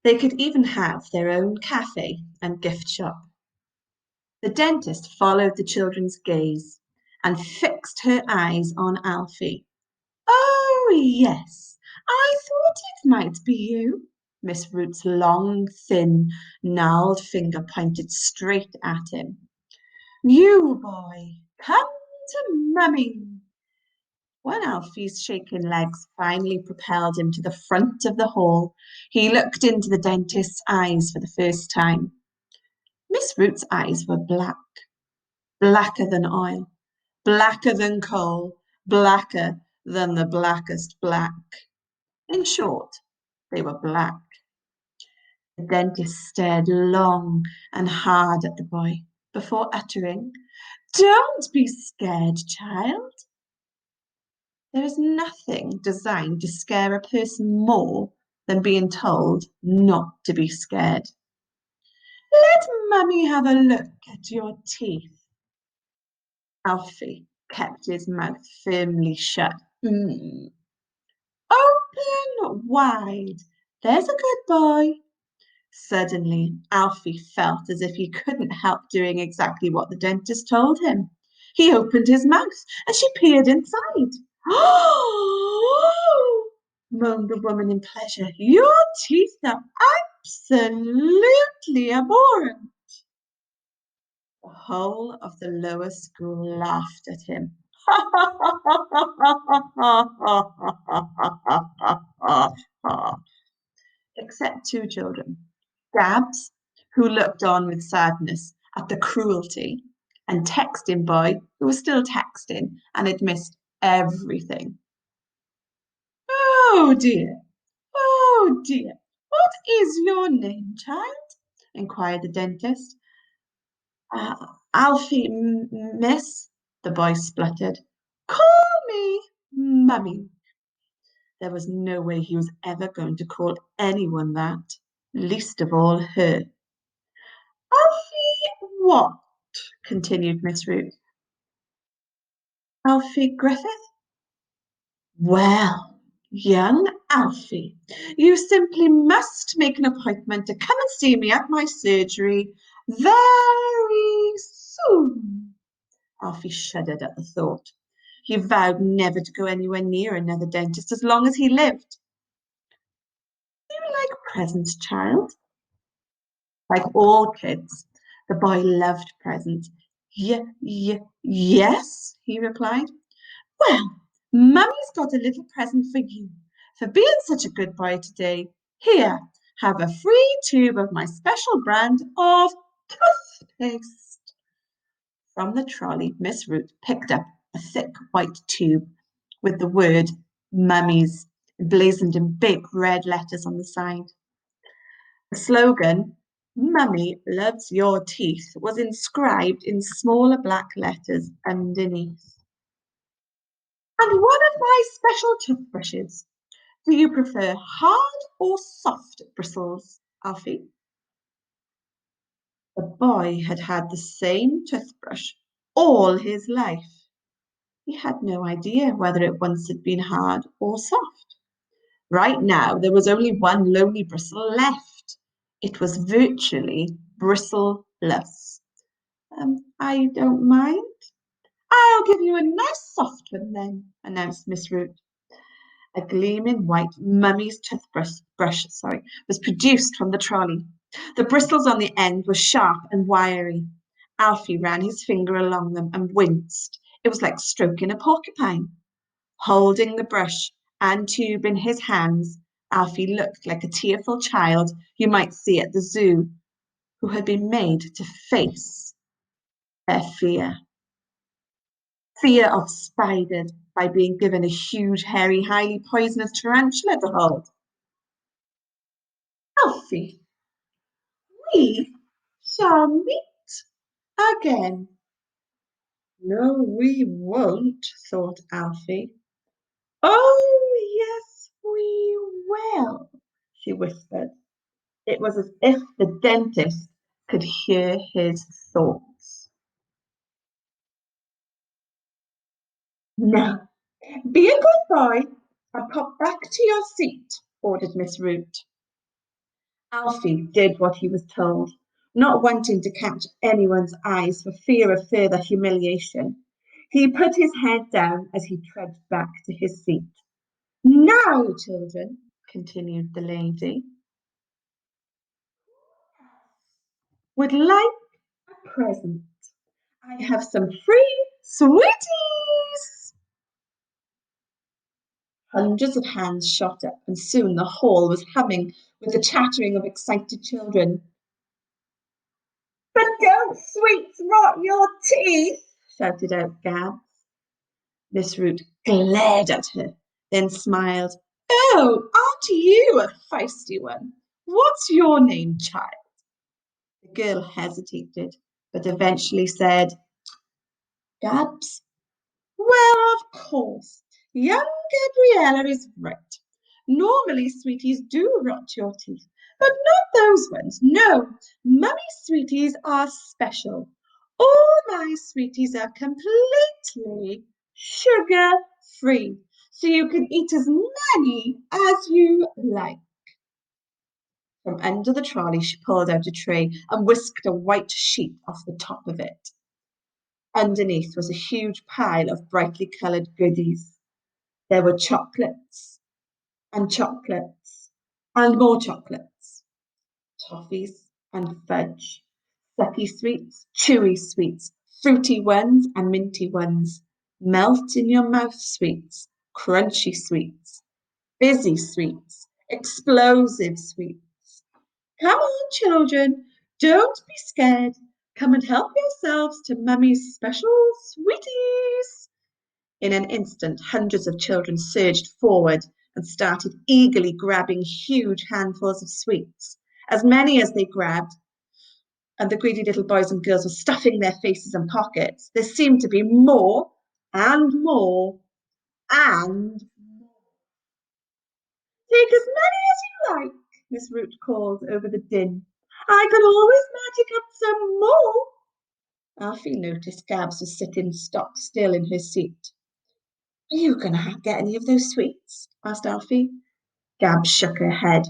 They could even have their own cafe and gift shop. The dentist followed the children's gaze and fixed her eyes on Alfie. Oh, yes, I thought it might be you. Miss Root's long, thin, gnarled finger pointed straight at him. You boy, come to mummy. When Alfie's shaking legs finally propelled him to the front of the hall, he looked into the dentist's eyes for the first time. Miss Root's eyes were black, blacker than oil, blacker than coal, blacker than the blackest black. In short, they were black. The dentist stared long and hard at the boy before uttering, Don't be scared, child. There is nothing designed to scare a person more than being told not to be scared. Let mummy have a look at your teeth. Alfie kept his mouth firmly shut. Open wide. There's a good boy. Suddenly, Alfie felt as if he couldn't help doing exactly what the dentist told him. He opened his mouth and she peered inside. Oh, moaned the woman in pleasure. Your teeth are absolutely abhorrent. The whole of the lower school laughed at him. Except two children, Gabs, who looked on with sadness at the cruelty, and Texting Boy, who was still texting and had missed everything. Oh dear, oh dear. What is your name, child? Inquired the dentist. Alfie, miss, the boy spluttered. Call me Mummy. There was no way he was ever going to call anyone that, least of all her. Alfie what? Continued Miss Root. Alfie Griffith? Well, young Alfie, you simply must make an appointment to come and see me at my surgery very soon. Alfie shuddered at the thought. He vowed never to go anywhere near another dentist as long as he lived. Do you like presents, child? Like all kids, the boy loved presents. Yes, he replied. Well, Mummy's got a little present for you for being such a good boy today. Here, have a free tube of my special brand of toothpaste. From the trolley, Miss Root picked up a thick white tube with the word Mummy's emblazoned in big red letters on the side. The slogan, Mummy loves your teeth, was inscribed in smaller black letters underneath. And one of my special toothbrushes. Do you prefer hard or soft bristles, Alfie? The boy had had the same toothbrush all his life. He had no idea whether it once had been hard or soft. Right now, there was only one lonely bristle left. It was virtually bristleless. I don't mind. I'll give you a nice soft one then, announced Miss Root. A gleaming white mummy's toothbrush was produced from the trolley. The bristles on the end were sharp and wiry. Alfie ran his finger along them and winced. It was like stroking a porcupine. Holding the brush and tube in his hands, Alfie looked like a tearful child you might see at the zoo who had been made to face their fear. Fear of spiders by being given a huge, hairy, highly poisonous tarantula to hold. Alfie, we shall meet again. No, we won't, thought Alfie. Oh, yes, we will, she whispered. It was as if the dentist could hear his thoughts. Now, be a good boy and pop back to your seat, ordered Miss Root. Alfie did what he was told, not wanting to catch anyone's eyes for fear of further humiliation. He put his head down as he trudged back to his seat. Now, children, continued the lady, would like a present. I have some free sweeties. Hundreds of hands shot up, and soon the hall was humming with the chattering of excited children. But don't sweets rot your teeth, shouted out Gab. Miss Root glared at her, then smiled. Oh, aren't you a feisty one? What's your name, child? The girl hesitated, but eventually said, Gabs. Well, of course, young Gabriella is right. Normally, sweeties do rot your teeth, but not those ones. No, mummy sweeties are special. All my sweeties are completely sugar-free, so you can eat as many as you like. From under the trolley, she pulled out a tray and whisked a white sheet off the top of it. Underneath was a huge pile of brightly coloured goodies. There were chocolates and chocolates and more chocolates, toffees and fudge, sucky sweets, chewy sweets, fruity ones and minty ones, melt in your mouth sweets, crunchy sweets, busy sweets, explosive sweets. Come on, children, don't be scared. Come and help yourselves to Mummy's special sweeties. In an instant, hundreds of children surged forward and started eagerly grabbing huge handfuls of sweets, as many as they grabbed, and the greedy little boys and girls were stuffing their faces and pockets. There seemed to be more and more and more. Take as many as you like, Miss Root called over the din. I can always magic up some more. Alfie noticed Gabs was sitting stock still in her seat. Are you going to get any of those sweets? Asked Alfie. Gabs shook her head.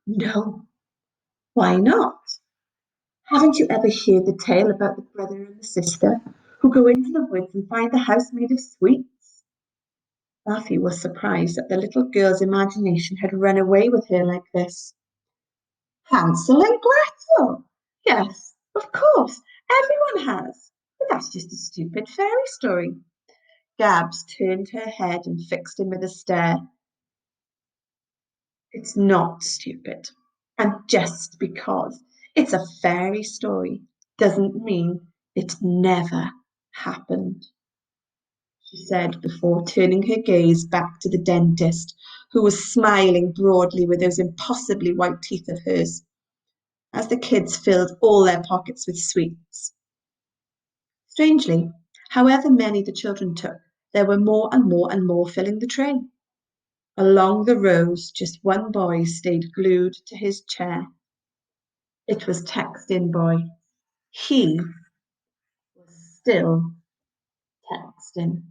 No. Why not? Haven't you ever heard the tale about the brother and the sister who go into the woods and find the house made of sweets? Alfie was surprised that the little girl's imagination had run away with her like this. Hansel and Gretel! Yes, of course, everyone has. But that's just a stupid fairy story. Gabs turned her head and fixed him with a stare. It's not stupid. And just because it's a fairy story doesn't mean it never happened, she said before turning her gaze back to the dentist, who was smiling broadly with those impossibly white teeth of hers, as the kids filled all their pockets with sweets. Strangely, however many the children took, there were more and more and more filling the tray. Along the rows, just one boy stayed glued to his chair. It was Texting Boy. He was still texting.